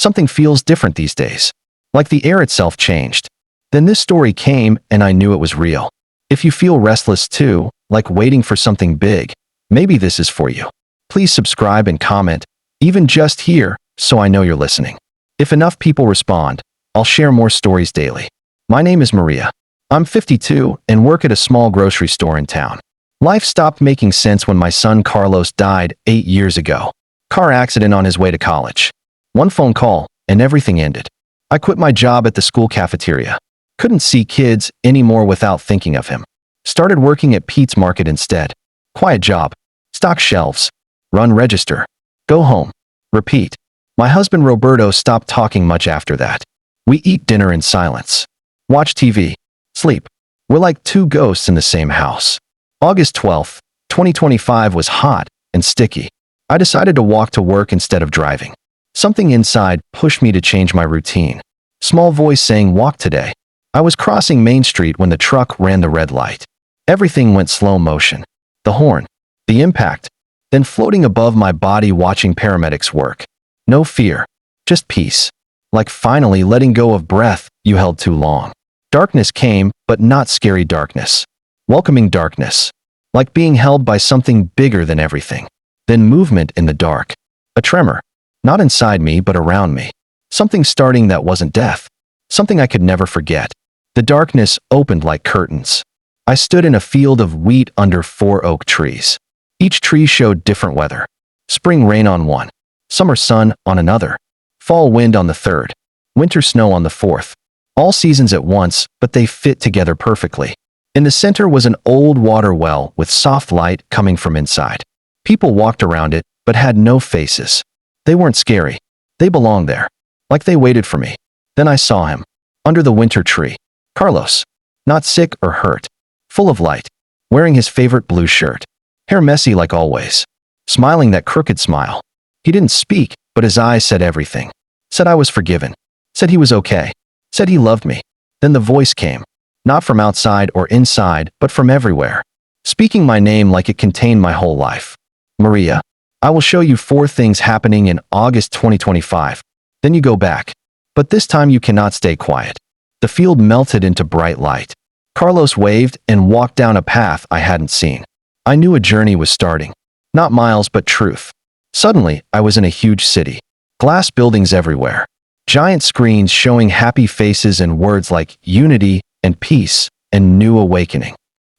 Something feels different these days. Like the air itself changed. Then this story came and I knew it was real. If you feel restless too, like waiting for something big, maybe this is for you. Please subscribe and comment, even just here, so I know you're listening. If enough people respond, I'll share more stories daily. My name is Maria. I'm 52 and work at a small grocery store in town. Life stopped making sense when my son Carlos died 8 years ago. Car accident on his way to college. One phone call, and everything ended. I quit my job at the school cafeteria. Couldn't see kids anymore without thinking of him. Started working at Pete's Market instead. Quiet job. Stock shelves. Run register. Go home. Repeat. My husband Roberto stopped talking much after that. We eat dinner in silence. Watch TV. Sleep. We're like two ghosts in the same house. August 12th, 2025 was hot and sticky. I decided to walk to work instead of driving. Something inside pushed me to change my routine. Small voice saying walk today. I was crossing Main Street when the truck ran the red light. Everything went slow motion. The horn. The impact. Then floating above my body watching paramedics work. No fear. Just peace. Like finally letting go of breath you held too long. Darkness came, but not scary darkness. Welcoming darkness. Like being held by something bigger than everything. Then movement in the dark. A tremor. Not inside me, but around me. Something starting that wasn't death. Something I could never forget. The darkness opened like curtains. I stood in a field of wheat under 4 oak trees. Each tree showed different weather. Spring rain on one. Summer sun on another. Fall wind on the third. Winter snow on the fourth. All seasons at once, but they fit together perfectly. In the center was an old water well with soft light coming from inside. People walked around it, but had no faces. They weren't scary. They belonged there. Like they waited for me. Then I saw him. Under the winter tree. Carlos. Not sick or hurt. Full of light. Wearing his favorite blue shirt. Hair messy like always. Smiling that crooked smile. He didn't speak, but his eyes said everything. Said I was forgiven. Said he was okay. Said he loved me. Then the voice came. Not from outside or inside, but from everywhere. Speaking my name like it contained my whole life. Maria. I will show you 4 things happening in August 2025. Then you go back. But this time you cannot stay quiet. The field melted into bright light. Carlos waved and walked down a path I hadn't seen. I knew a journey was starting. Not miles, but truth. Suddenly, I was in a huge city. Glass buildings everywhere. Giant screens showing happy faces and words like unity and peace and new awakening.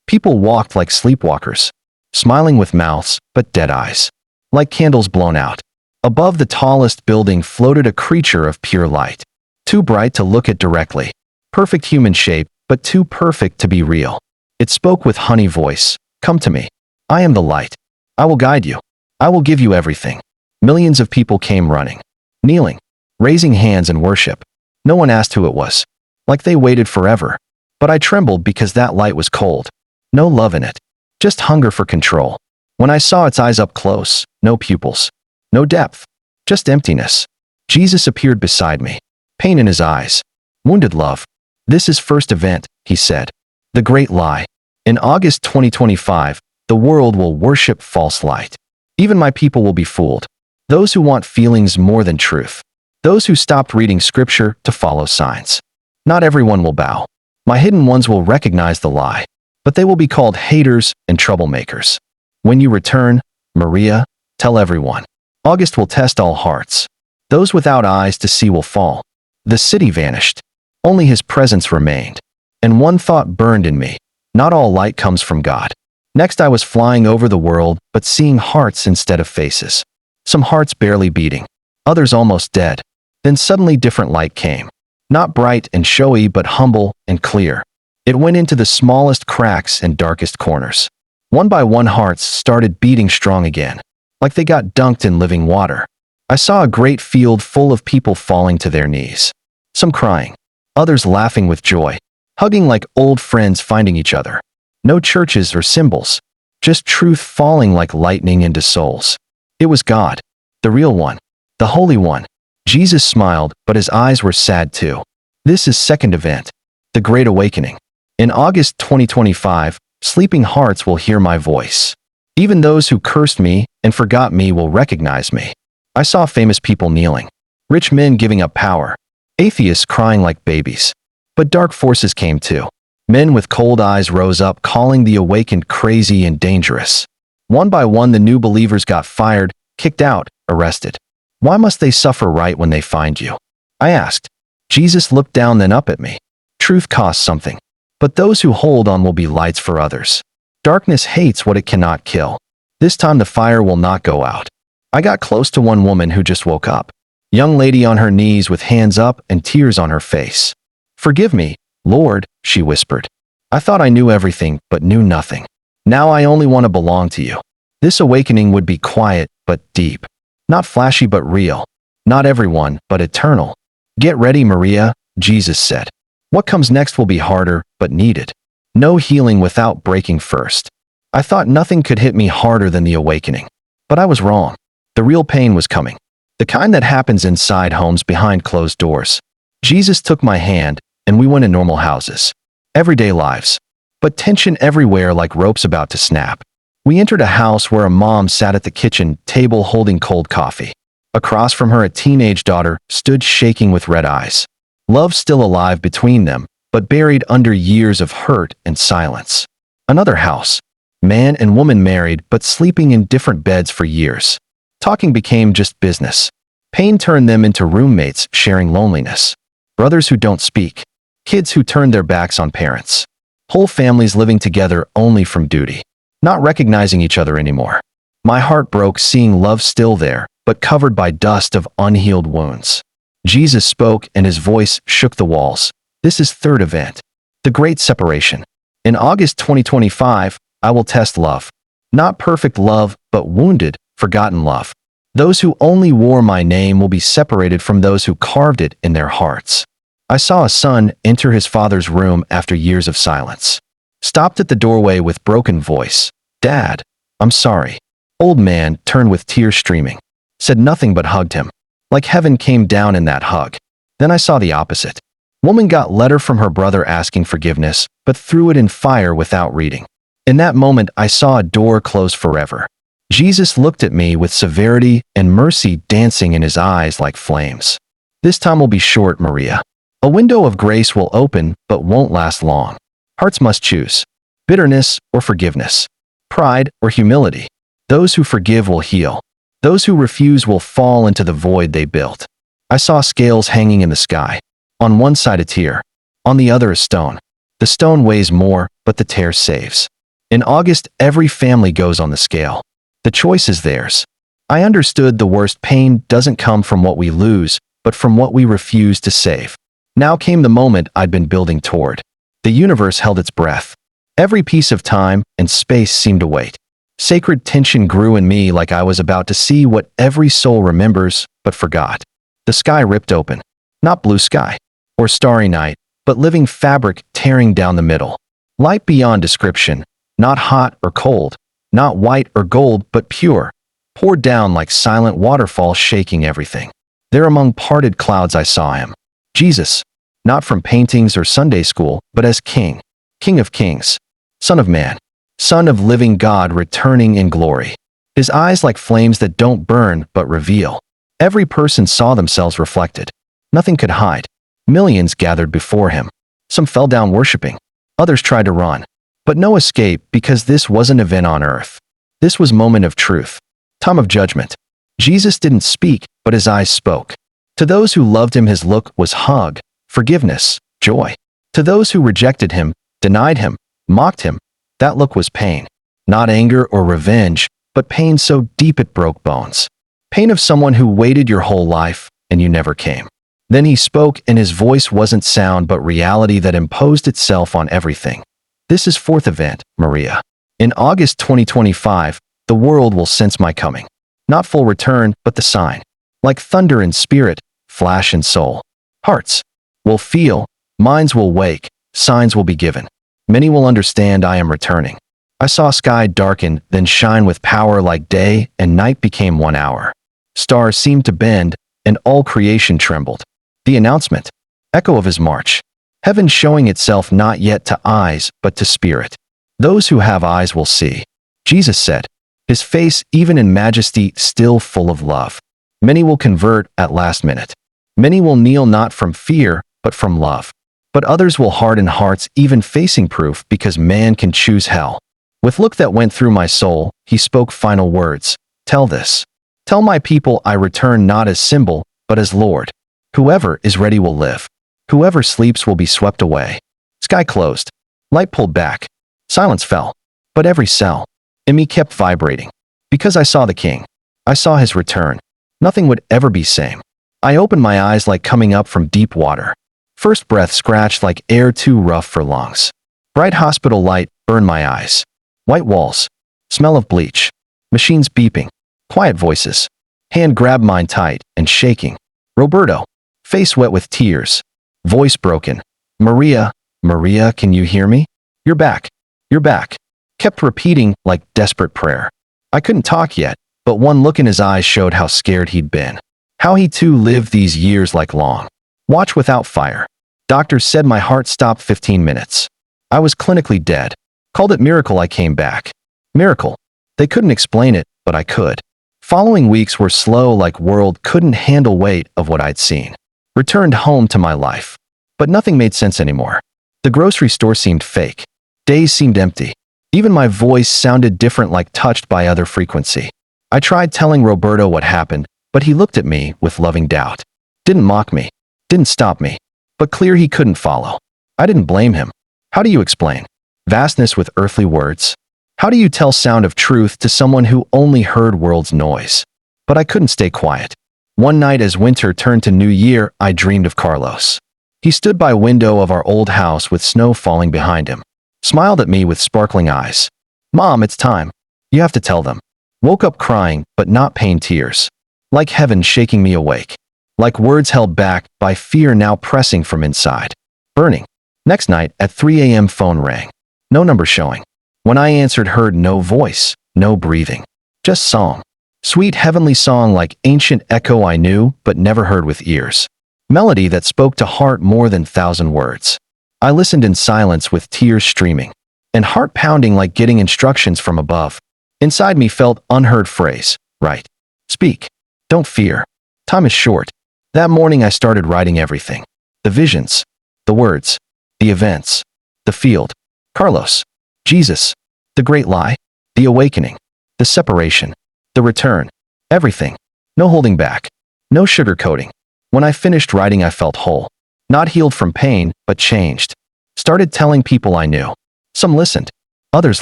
People walked like sleepwalkers. Smiling with mouths, but dead eyes. Like candles blown out. Above the tallest building floated a creature of pure light. Too bright to look at directly. Perfect human shape, but too perfect to be real. It spoke with honey voice. Come to me. I am the light. I will guide you. I will give you everything. Millions of people came running. Kneeling. Raising hands in worship. No one asked who it was. Like they waited forever. But I trembled because that light was cold. No love in it. Just hunger for control. When I saw its eyes up close, no pupils. No depth. Just emptiness. Jesus appeared beside me. Pain in his eyes. Wounded love. This is first event, he said. The great lie. In August 2025, the world will worship false light. Even my people will be fooled. Those who want feelings more than truth. Those who stopped reading scripture to follow signs. Not everyone will bow. My hidden ones will recognize the lie. But they will be called haters and troublemakers. When you return, Maria, tell everyone. August will test all hearts. Those without eyes to see will fall. The city vanished. Only his presence remained. And one thought burned in me. Not all light comes from God. Next I was flying over the world, but seeing hearts instead of faces. Some hearts barely beating. Others almost dead. Then suddenly different light came. Not bright and showy, but humble and clear. It went into the smallest cracks and darkest corners. One by one hearts started beating strong again. Like they got dunked in living water. I saw a great field full of people falling to their knees. Some crying. Others laughing with joy. Hugging like old friends finding each other. No churches or symbols. Just truth falling like lightning into souls. It was God. The real one. The Holy One. Jesus smiled, but his eyes were sad too. This is second event. The Great Awakening. In August 2025, sleeping hearts will hear my voice. Even those who cursed me and forgot me will recognize me. I saw famous people kneeling. Rich men giving up power. Atheists crying like babies. But dark forces came too. Men with cold eyes rose up, calling the awakened crazy and dangerous. One by one, the new believers got fired, kicked out, arrested. Why must they suffer right when they find you? I asked. Jesus looked down then up at me. Truth costs something. But those who hold on will be lights for others. Darkness hates what it cannot kill. This time the fire will not go out. I got close to one woman who just woke up. Young lady on her knees with hands up and tears on her face. Forgive me, Lord, she whispered. I thought I knew everything, but knew nothing. Now I only want to belong to you. This awakening would be quiet, but deep. Not flashy, but real. Not everyone, but eternal. Get ready, Maria, Jesus said. What comes next will be harder, but needed. No healing without breaking first. I thought nothing could hit me harder than the awakening. But I was wrong. The real pain was coming. The kind that happens inside homes behind closed doors. Jesus took my hand, and we went in normal houses. Everyday lives. But tension everywhere like ropes about to snap. We entered a house where a mom sat at the kitchen table holding cold coffee. Across from her, a teenage daughter stood shaking with red eyes. Love still alive between them, but buried under years of hurt and silence. Another house. Man and woman married, but sleeping in different beds for years. Talking became just business. Pain turned them into roommates sharing loneliness. Brothers who don't speak. Kids who turned their backs on parents. Whole families living together only from duty. Not recognizing each other anymore. My heart broke seeing love still there, but covered by dust of unhealed wounds. Jesus spoke and his voice shook the walls. This is third event. The Great Separation. In August 2025, I will test love. Not perfect love, but wounded, forgotten love. Those who only wore my name will be separated from those who carved it in their hearts. I saw a son enter his father's room after years of silence. Stopped at the doorway with broken voice. Dad, I'm sorry. Old man turned with tears streaming. Said nothing but hugged him. Like heaven came down in that hug. Then I saw the opposite. Woman got letter from her brother asking forgiveness, but threw it in fire without reading. In that moment, I saw a door close forever. Jesus looked at me with severity and mercy dancing in his eyes like flames. This time will be short, Maria. A window of grace will open, but won't last long. Hearts must choose. Bitterness or forgiveness. Pride or humility. Those who forgive will heal. Those who refuse will fall into the void they built. I saw scales hanging in the sky. On one side a tear. On the other a stone. The stone weighs more, but the tear saves. In August, every family goes on the scale. The choice is theirs. I understood the worst pain doesn't come from what we lose, but from what we refuse to save. Now came the moment I'd been building toward. The universe held its breath. Every piece of time and space seemed to wait. Sacred tension grew in me like I was about to see what every soul remembers, but forgot. The sky ripped open. Not blue sky or starry night, but living fabric tearing down the middle. Light beyond description, not hot or cold, not white or gold, but pure, poured down like silent waterfall shaking everything. There among parted clouds I saw him. Jesus, not from paintings or Sunday school, but as King, King of Kings, Son of Man, Son of living God returning in glory. His eyes like flames that don't burn but reveal. Every person saw themselves reflected. Nothing could hide. Millions gathered before him. Some fell down worshiping. Others tried to run. But no escape because this wasn't an event on earth. This was moment of truth. Time of judgment. Jesus didn't speak, but his eyes spoke. To those who loved him, his look was hug, forgiveness, joy. To those who rejected him, denied him, mocked him, that look was pain. Not anger or revenge, but pain so deep it broke bones. Pain of someone who waited your whole life, and you never came. Then he spoke, and his voice wasn't sound but reality that imposed itself on everything. This is fourth event, Maria. In August 2025, the world will sense my coming. Not full return, but the sign. Like thunder in spirit, flash in soul. Hearts will feel, minds will wake, signs will be given. Many will understand I am returning. I saw sky darken, then shine with power like day, and night became 1 hour. Stars seemed to bend, and all creation trembled. The announcement, echo of his march. Heaven showing itself not yet to eyes, but to spirit. Those who have eyes will see. Jesus said, his face even in majesty still full of love. Many will convert at last minute. Many will kneel not from fear, but from love. But others will harden hearts even facing proof because man can choose hell. With look that went through my soul, he spoke final words. Tell this. Tell my people I return not as symbol, but as Lord. Whoever is ready will live. Whoever sleeps will be swept away. Sky closed. Light pulled back. Silence fell. But every cell in me kept vibrating. Because I saw the King. I saw his return. Nothing would ever be same. I opened my eyes like coming up from deep water. First breath scratched like air too rough for lungs. Bright hospital light burned my eyes. White walls. Smell of bleach. Machines beeping. Quiet voices. Hand grabbed mine tight and shaking. Roberto. Face wet with tears. Voice broken. Maria, Maria, can you hear me? You're back. You're back. Kept repeating like desperate prayer. I couldn't talk yet, but one look in his eyes showed how scared he'd been. How he too lived these years like long. Watch without fire. Doctors said my heart stopped 15 minutes. I was clinically dead. Called it miracle I came back. Miracle. They couldn't explain it, but I could. Following weeks were slow like world couldn't handle weight of what I'd seen. Returned home to my life. But nothing made sense anymore. The grocery store seemed fake. Days seemed empty. Even my voice sounded different like touched by other frequency. I tried telling Roberto what happened, but he looked at me with loving doubt. Didn't mock me. Didn't stop me. But clear he couldn't follow. I didn't blame him. How do you explain vastness with earthly words? How do you tell sound of truth to someone who only heard world's noise? But I couldn't stay quiet. One night as winter turned to New Year, I dreamed of Carlos. He stood by window of our old house with snow falling behind him. Smiled at me with sparkling eyes. Mom, it's time. You have to tell them. Woke up crying, but not pain tears. Like heaven shaking me awake. Like words held back by fear now pressing from inside. Burning. Next night at 3 a.m. phone rang. No number showing. When I answered heard no voice, no breathing. Just song. Sweet heavenly song like ancient echo I knew but never heard with ears. Melody that spoke to heart more than 1,000 words. I listened in silence with tears streaming. And heart pounding like getting instructions from above. Inside me felt unheard phrase. Write. Speak. Don't fear. Time is short. That morning I started writing everything. The visions. The words. The events. The field. Carlos. Jesus. The great lie. The awakening. The separation. The return. Everything. No holding back. No sugarcoating. When I finished writing I felt whole. Not healed from pain, but changed. Started telling people I knew. Some listened. Others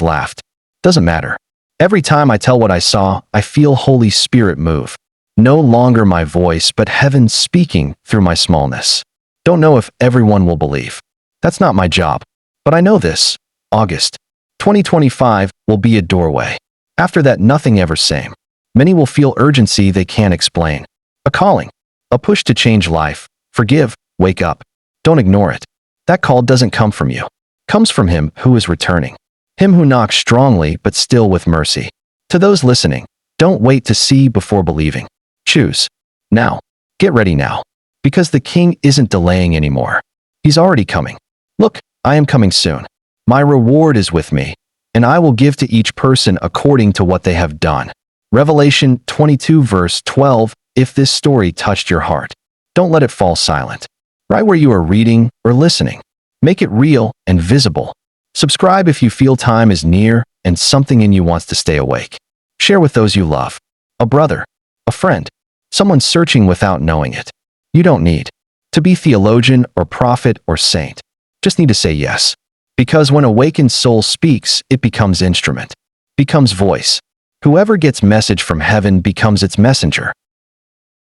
laughed. Doesn't matter. Every time I tell what I saw, I feel Holy Spirit move. No longer my voice, but heaven speaking through my smallness. Don't know if everyone will believe. That's not my job. But I know this. August 2025 will be a doorway. After that, nothing ever same. Many will feel urgency they can't explain. A calling. A push to change life. Forgive. Wake up. Don't ignore it. That call doesn't come from you. Comes from him who is returning. Him who knocks strongly but still with mercy. To those listening, don't wait to see before believing. Choose. Now. Get ready now. Because the King isn't delaying anymore. He's already coming. Look, I am coming soon. My reward is with me, and I will give to each person according to what they have done. Revelation 22 verse 12. If this story touched your heart, don't let it fall silent. Right where you are reading or listening. Make it real and visible. Subscribe if you feel time is near and something in you wants to stay awake. Share with those you love. A brother, a friend, someone searching without knowing it. You don't need to be theologian or prophet or saint. Just need to say yes. Because when awakened soul speaks, it becomes instrument, becomes voice. Whoever gets message from heaven becomes its messenger.